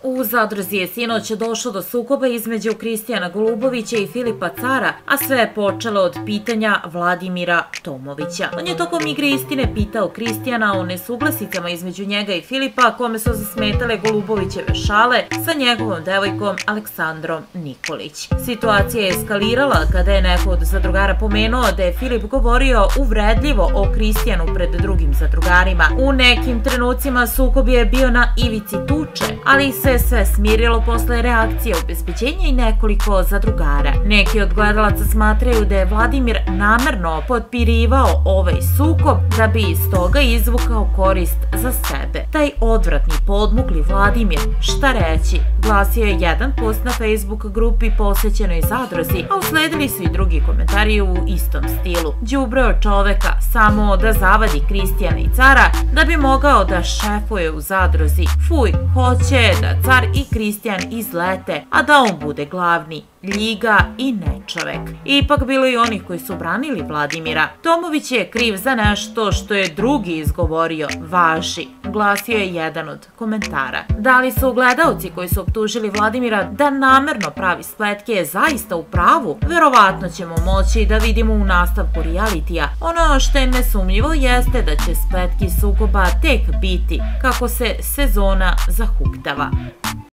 U Zadruzi je sinoć došlo do sukoba između Kristijana Golubovića i Filipa Cara, a sve je počelo od pitanja Vladimira Tomovića. On je tokom igre istine pitao Kristijana o nesuglasicama između njega i Filipa, kome su zasmetale Golubovićeve šale sa njegovom devojkom Aleksandrom Nikolić. Situacija je eskalirala kada je neko od zadrugara pomenuo da je Filip govorio uvredljivo o Kristijanu pred drugim zadrugarima. U nekim trenucima sukob je bio na ivici tuče, ali se sve smirilo posle reakcije obezbeđenja i nekoliko zadrugara. Neki od gledalaca smatraju da je Vladimir namerno potpirivao ovaj sukob da bi iz toga izvukao korist za sebe. Taj odvratni podmukli Vladimir, šta reći, glasio je jedan post na Facebook grupi posvećenoj Zadruzi, a usledili su i drugi komentari u istom stilu. Đubreo čoveka samo da zavadi Kristijana i Cara da bi mogao da šefuje u Zadruzi. Fuj, hoće da Car i Kristijan izlete, a da on bude glavni. Ljiga i nečovek. Ipak bilo i onih koji su branili Vladimira. Tomović je kriv za nešto što je drugi izgovorio, važi, glasio je jedan od komentara. Da li su gledaoci koji su optužili Vladimira da namerno pravi spletke zaista u pravu? Verovatno ćemo moći da vidimo u nastavku realitija. Ono što je nesumnjivo jeste da će spletki sukoba tek biti kako se sezona zahuktava.